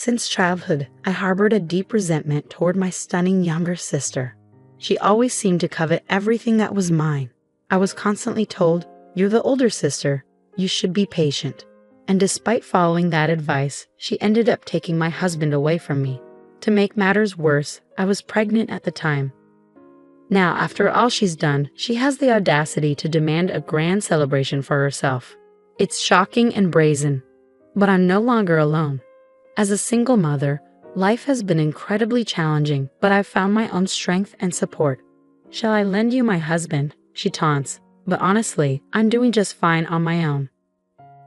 Since childhood, I harbored a deep resentment toward my stunning younger sister. She always seemed to covet everything that was mine. I was constantly told, "You're the older sister. You should be patient." And despite following that advice, she ended up taking my husband away from me. To make matters worse, I was pregnant at the time. Now, after all she's done, she has the audacity to demand a grand celebration for herself. It's shocking and brazen. But I'm no longer alone. As a single mother, life has been incredibly challenging, but I've found my own strength and support. "Shall I lend you my husband?" she taunts, but honestly, I'm doing just fine on my own.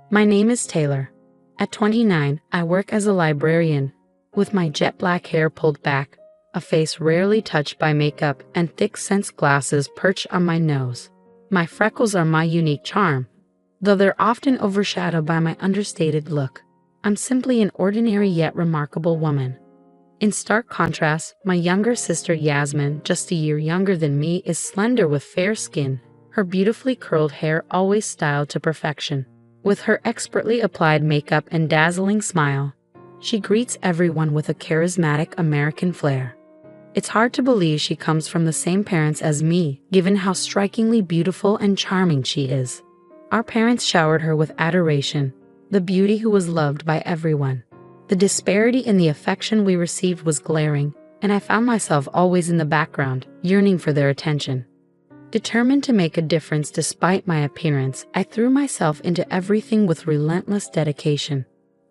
My name is Taylor. At 29, I work as a librarian, with my jet black hair pulled back, a face rarely touched by makeup, and thick sense glasses perched on my nose. My freckles are my unique charm, though they're often overshadowed by my understated look. I'm simply an ordinary yet remarkable woman. In stark contrast, my younger sister Yasmin, just a year younger than me, is slender with fair skin, her beautifully curled hair always styled to perfection. With her expertly applied makeup and dazzling smile, she greets everyone with a charismatic American flair. It's hard to believe she comes from the same parents as me, given how strikingly beautiful and charming she is. Our parents showered her with adoration, the beauty who was loved by everyone. The disparity in the affection we received was glaring, and I found myself always in the background, yearning for their attention. Determined to make a difference despite my appearance, I threw myself into everything with relentless dedication.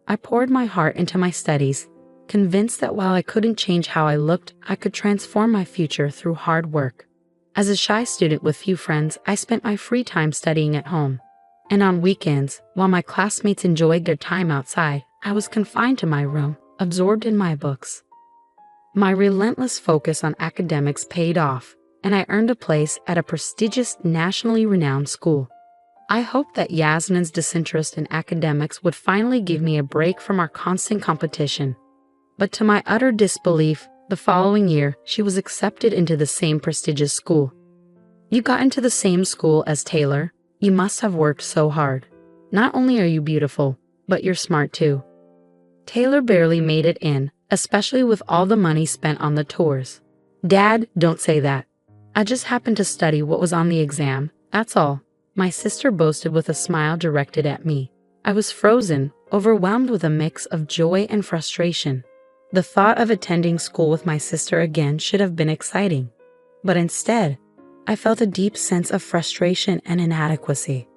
I poured my heart into my studies, convinced that while I couldn't change how I looked, I could transform my future through hard work. As a shy student with few friends, I spent my free time studying at home. And on weekends, while my classmates enjoyed their time outside, I was confined to my room, absorbed in my books. My relentless focus on academics paid off, and I earned a place at a prestigious, nationally renowned school. I hoped that Yasmin's disinterest in academics would finally give me a break from our constant competition. But to my utter disbelief, the following year, she was accepted into the same prestigious school. "You got into the same school as Taylor. You must have worked so hard. Not only are you beautiful, but you're smart too." Taylor barely made it in, especially with all the money spent on the tours. "Dad, don't say that. I just happened to study what was on the exam, that's all," my sister boasted with a smile directed at me. I was frozen, overwhelmed with a mix of joy and frustration. The thought of attending school with my sister again should have been exciting. But instead, I felt a deep sense of frustration and inadequacy.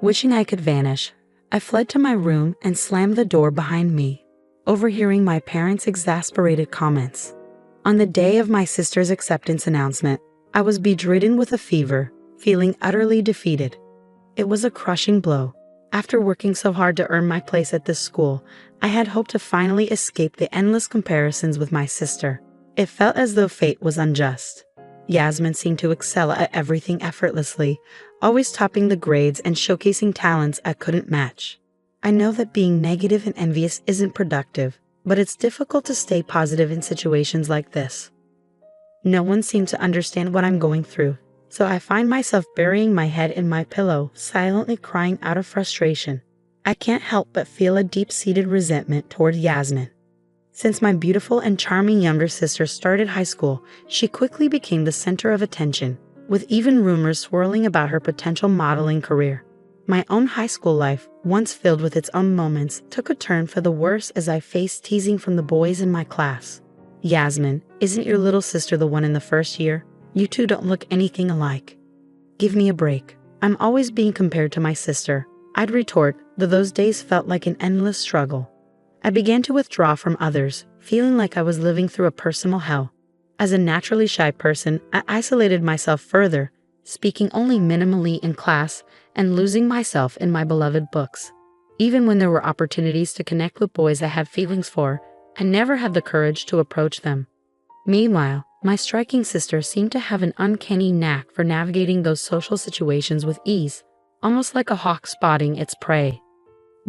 Wishing I could vanish, I fled to my room and slammed the door behind me, overhearing my parents' exasperated comments. On the day of my sister's acceptance announcement, I was bedridden with a fever, feeling utterly defeated. It was a crushing blow. After working so hard to earn my place at this school, I had hoped to finally escape the endless comparisons with my sister. It felt as though fate was unjust. Yasmin seemed to excel at everything effortlessly, always topping the grades and showcasing talents I couldn't match. I know that being negative and envious isn't productive, but it's difficult to stay positive in situations like this. No one seemed to understand what I'm going through, so I find myself burying my head in my pillow, silently crying out of frustration. I can't help but feel a deep-seated resentment toward Yasmin. Since my beautiful and charming younger sister started high school, she quickly became the center of attention, with even rumors swirling about her potential modeling career. My own high school life, once filled with its own moments, took a turn for the worse as I faced teasing from the boys in my class. "Yasmin, isn't your little sister the one in the first year? You two don't look anything alike." "Give me a break. I'm always being compared to my sister," I'd retort, though those days felt like an endless struggle. I began to withdraw from others, feeling like I was living through a personal hell. As a naturally shy person, I isolated myself further, speaking only minimally in class and losing myself in my beloved books. Even when there were opportunities to connect with boys I had feelings for, I never had the courage to approach them. Meanwhile, my striking sister seemed to have an uncanny knack for navigating those social situations with ease, almost like a hawk spotting its prey.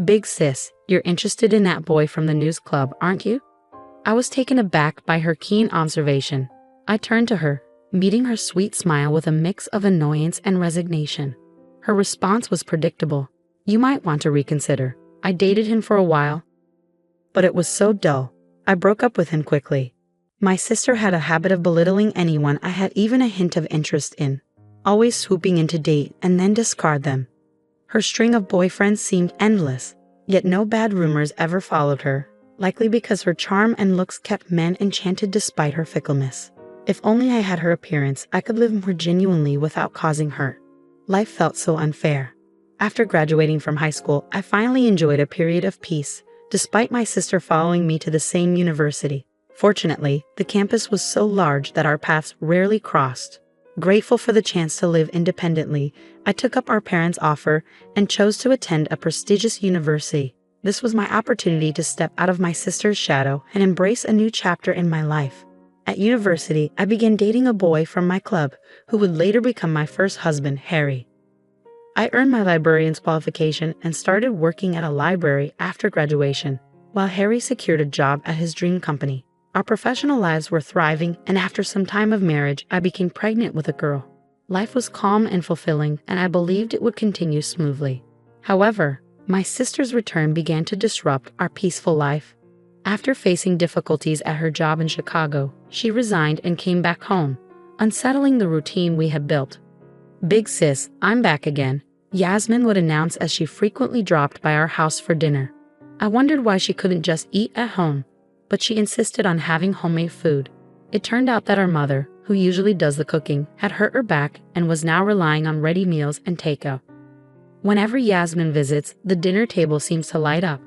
"Big sis, you're interested in that boy from the news club, aren't you?" I was taken aback by her keen observation. I turned to her, meeting her sweet smile with a mix of annoyance and resignation. Her response was predictable. "You might want to reconsider. I dated him for a while." But it was so dull. I broke up with him quickly. My sister had a habit of belittling anyone I had even a hint of interest in, always swooping in to date and then discard them. Her string of boyfriends seemed endless, yet no bad rumors ever followed her, likely because her charm and looks kept men enchanted despite her fickleness. If only I had her appearance, I could live more genuinely without causing hurt. Life felt so unfair. After graduating from high school, I finally enjoyed a period of peace, despite my sister following me to the same university. Fortunately, the campus was so large that our paths rarely crossed. Grateful for the chance to live independently, I took up our parents' offer and chose to attend a prestigious university. This was my opportunity to step out of my sister's shadow and embrace a new chapter in my life. At university, I began dating a boy from my club, who would later become my first husband, Harry. I earned my librarian's qualification and started working at a library after graduation, while Harry secured a job at his dream company. Our professional lives were thriving, and after some time of marriage, I became pregnant with a girl. Life was calm and fulfilling, and I believed it would continue smoothly. However, my sister's return began to disrupt our peaceful life. After facing difficulties at her job in Chicago, she resigned and came back home, unsettling the routine we had built. "Big sis, I'm back again," Yasmin would announce as she frequently dropped by our house for dinner. I wondered why she couldn't just eat at home, but she insisted on having homemade food. It turned out that our mother, who usually does the cooking, had hurt her back and was now relying on ready meals and takeout. Whenever Yasmin visits, the dinner table seems to light up.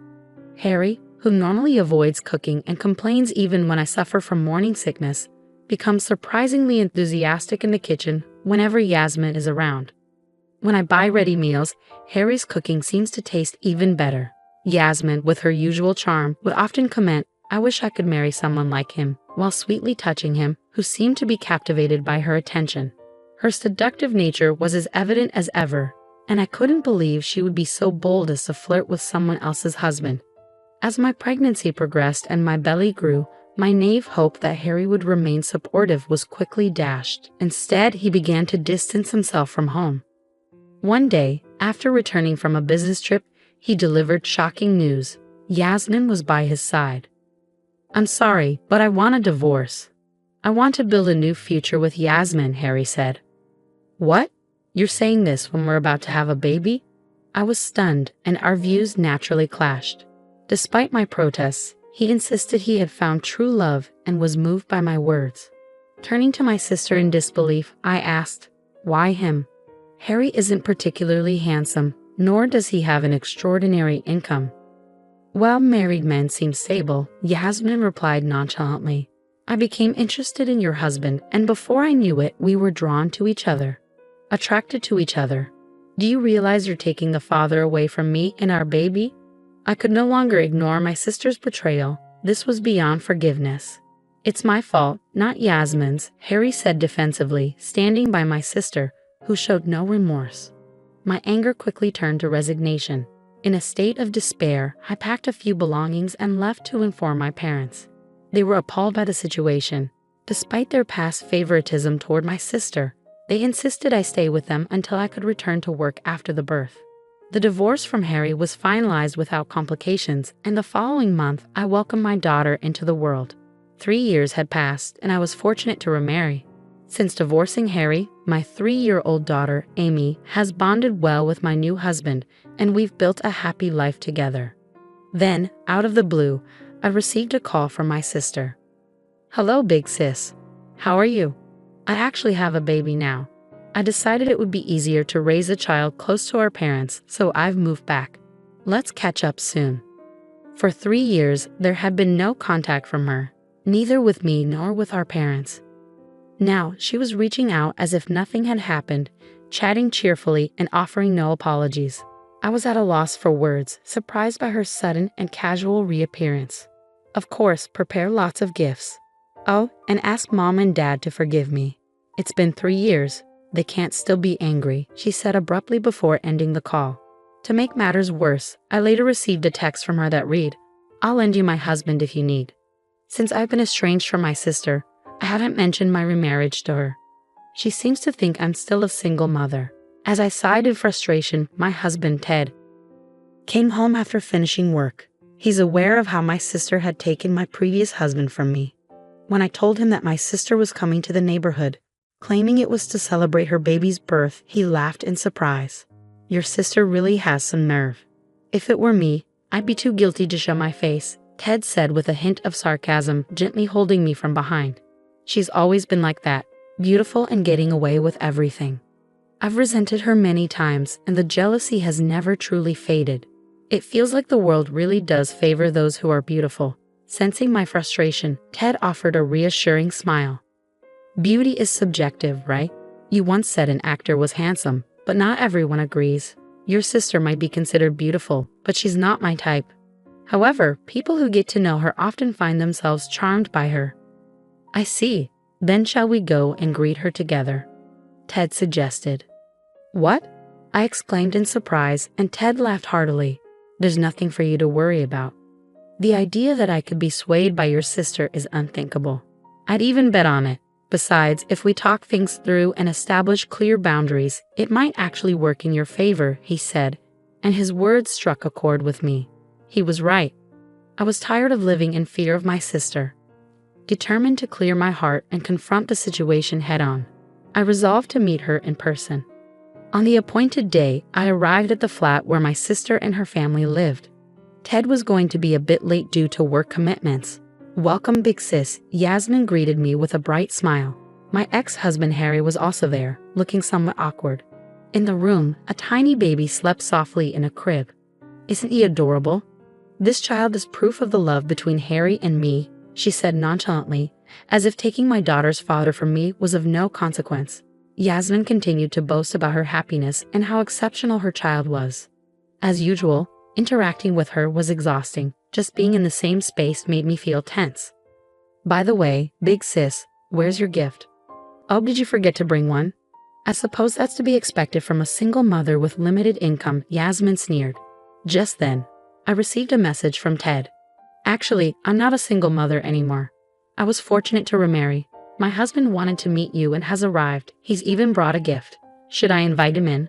Harry, who normally avoids cooking and complains even when I suffer from morning sickness, becomes surprisingly enthusiastic in the kitchen whenever Yasmin is around. When I buy ready meals, Harry's cooking seems to taste even better. Yasmin, with her usual charm, would often comment, "I wish I could marry someone like him," while sweetly touching him, who seemed to be captivated by her attention. Her seductive nature was as evident as ever, and I couldn't believe she would be so bold as to flirt with someone else's husband. As my pregnancy progressed and my belly grew, my naive hope that Harry would remain supportive was quickly dashed. Instead, he began to distance himself from home. One day, after returning from a business trip, he delivered shocking news. Yasmin was by his side. "I'm sorry, but I want a divorce. I want to build a new future with Yasmin," Harry said. "What? You're saying this when we're about to have a baby?" I was stunned, and our views naturally clashed. Despite my protests, he insisted he had found true love and was moved by my words. Turning to my sister in disbelief, I asked, "Why him? Harry isn't particularly handsome, nor does he have an extraordinary income." "Well, married men seem stable," Yasmin replied nonchalantly. "I became interested in your husband, and before I knew it, we were drawn to each other, attracted to each other. Do you realize you're taking the father away from me and our baby?" I could no longer ignore my sister's betrayal. This was beyond forgiveness. "It's my fault, not Yasmin's," Harry said defensively, standing by my sister, who showed no remorse. My anger quickly turned to resignation. In a state of despair, I packed a few belongings and left to inform my parents. They were appalled by the situation. Despite their past favoritism toward my sister, they insisted I stay with them until I could return to work after the birth. The divorce from Harry was finalized without complications, and the following month, I welcomed my daughter into the world. 3 years had passed, and I was fortunate to remarry. Since divorcing Harry, my 3-year-old daughter, Amy, has bonded well with my new husband, and we've built a happy life together. Then, out of the blue, I received a call from my sister. "Hello, big sis. How are you? I actually have a baby now. I decided it would be easier to raise a child close to our parents, so I've moved back. Let's catch up soon." For 3 years, there had been no contact from her, neither with me nor with our parents. Now, she was reaching out as if nothing had happened, chatting cheerfully and offering no apologies. I was at a loss for words, surprised by her sudden and casual reappearance. Of course, prepare lots of gifts. Oh, and ask Mom and Dad to forgive me. It's been 3 years. They can't still be angry, she said abruptly before ending the call. To make matters worse, I later received a text from her that read, "I'll lend you my husband if you need." Since I've been estranged from my sister, I haven't mentioned my remarriage to her. She seems to think I'm still a single mother. As I sighed in frustration, my husband, Ted, came home after finishing work. He's aware of how my sister had taken my previous husband from me. When I told him that my sister was coming to the neighborhood, claiming it was to celebrate her baby's birth, he laughed in surprise. Your sister really has some nerve. If it were me, I'd be too guilty to show my face, Ted said with a hint of sarcasm, gently holding me from behind. She's always been like that, beautiful and getting away with everything. I've resented her many times, and the jealousy has never truly faded. It feels like the world really does favor those who are beautiful. Sensing my frustration, Ted offered a reassuring smile. Beauty is subjective, right? You once said an actor was handsome, but not everyone agrees. Your sister might be considered beautiful, but she's not my type. However, people who get to know her often find themselves charmed by her. I see. Then shall we go and greet her together? Ted suggested. What? I exclaimed in surprise, and Ted laughed heartily. There's nothing for you to worry about. The idea that I could be swayed by your sister is unthinkable. I'd even bet on it. Besides, if we talk things through and establish clear boundaries, it might actually work in your favor, he said, and his words struck a chord with me. He was right. I was tired of living in fear of my sister. Determined to clear my heart and confront the situation head-on, I resolved to meet her in person. On the appointed day, I arrived at the flat where my sister and her family lived. Ted was going to be a bit late due to work commitments. Welcome, big sis, Yasmin greeted me with a bright smile. My ex-husband Harry was also there, looking somewhat awkward. In the room, a tiny baby slept softly in a crib. Isn't he adorable? This child is proof of the love between Harry and me, she said nonchalantly, as if taking my daughter's father from me was of no consequence. Yasmin continued to boast about her happiness and how exceptional her child was. As usual, interacting with her was exhausting. Just being in the same space made me feel tense. By the way, big sis, where's your gift? Oh, did you forget to bring one? I suppose that's to be expected from a single mother with limited income, Yasmin sneered. Just then, I received a message from Ted. Actually, I'm not a single mother anymore. I was fortunate to remarry. My husband wanted to meet you and has arrived. He's even brought a gift. Should I invite him in?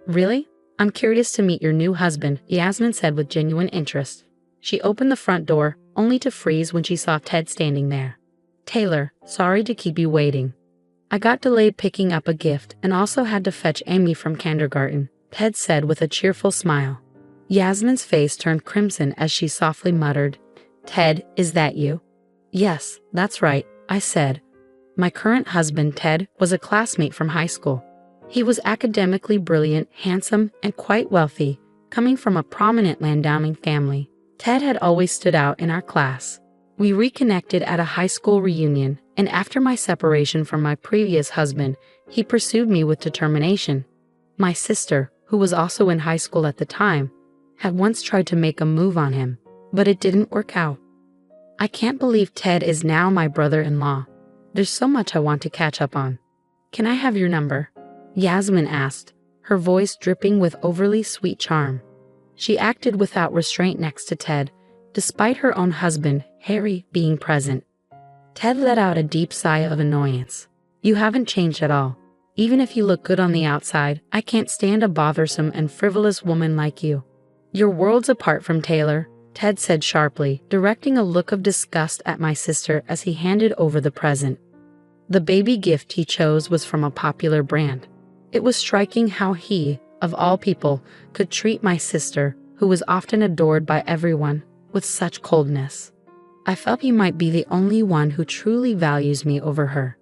Really? I'm curious to meet your new husband, Yasmin said with genuine interest. She opened the front door, only to freeze when she saw Ted standing there. Taylor, sorry to keep you waiting. I got delayed picking up a gift and also had to fetch Amy from kindergarten, Ted said with a cheerful smile. Yasmin's face turned crimson as she softly muttered, Ted, is that you? Yes, that's right, I said. My current husband, Ted, was a classmate from high school. He was academically brilliant, handsome, and quite wealthy, coming from a prominent landowning family. Ted had always stood out in our class. We reconnected at a high school reunion, and after my separation from my previous husband, he pursued me with determination. My sister, who was also in high school at the time, had once tried to make a move on him, but it didn't work out. I can't believe Ted is now my brother-in-law. There's so much I want to catch up on. Can I have your number? Yasmin asked, her voice dripping with overly sweet charm. She acted without restraint next to Ted, despite her own husband, Harry, being present. Ted let out a deep sigh of annoyance. You haven't changed at all. Even if you look good on the outside, I can't stand a bothersome and frivolous woman like you. You're worlds apart from Taylor, Ted said sharply, directing a look of disgust at my sister as he handed over the present. The baby gift he chose was from a popular brand. It was striking how he, of all people, could treat my sister, who was often adored by everyone, with such coldness. I felt he might be the only one who truly values me over her.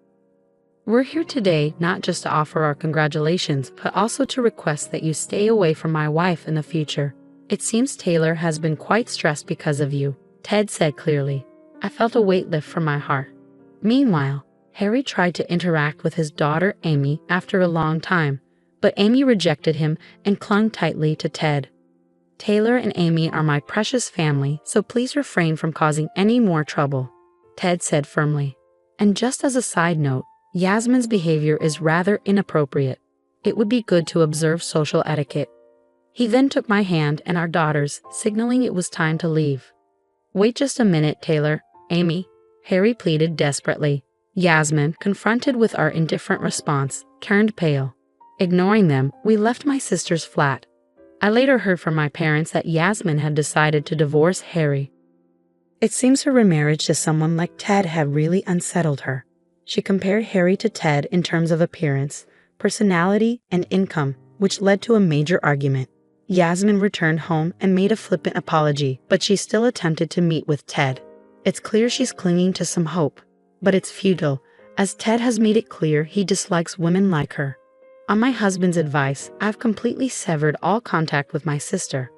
We're here today not just to offer our congratulations, but also to request that you stay away from my wife in the future. It seems Taylor has been quite stressed because of you, Ted said clearly. I felt a weight lift from my heart. Meanwhile, Harry tried to interact with his daughter Amy after a long time, but Amy rejected him and clung tightly to Ted. Taylor and Amy are my precious family, so please refrain from causing any more trouble, Ted said firmly. And just as a side note, Yasmin's behavior is rather inappropriate. It would be good to observe social etiquette. He then took my hand and our daughters, signaling it was time to leave. Wait just a minute, Taylor, Amy, Harry pleaded desperately. Yasmin, confronted with our indifferent response, turned pale. Ignoring them, we left my sister's flat. I later heard from my parents that Yasmin had decided to divorce Harry. It seems her remarriage to someone like Ted had really unsettled her. She compared Harry to Ted in terms of appearance, personality, and income, which led to a major argument. Yasmin returned home and made a flippant apology, but she still attempted to meet with Ted. It's clear she's clinging to some hope, but it's futile, as Ted has made it clear he dislikes women like her. On my husband's advice, I've completely severed all contact with my sister.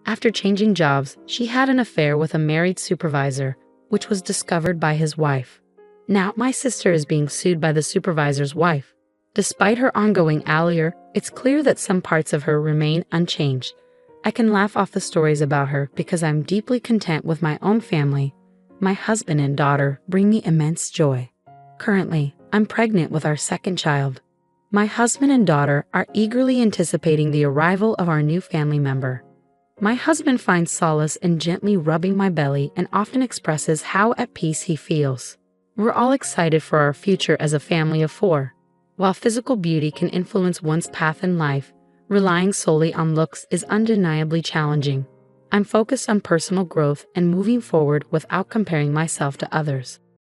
After changing jobs, she had an affair with a married supervisor, which was discovered by his wife. Now my sister is being sued by the supervisor's wife. Despite her ongoing allure, it's clear that some parts of her remain unchanged. I can laugh off the stories about her because I'm deeply content with my own family. My husband and daughter bring me immense joy. Currently, I'm pregnant with our second child. My husband and daughter are eagerly anticipating the arrival of our new family member. My husband finds solace in gently rubbing my belly and often expresses how at peace he feels. We're all excited for our future as a family of 4. While physical beauty can influence one's path in life, relying solely on looks is undeniably challenging. I'm focused on personal growth and moving forward without comparing myself to others.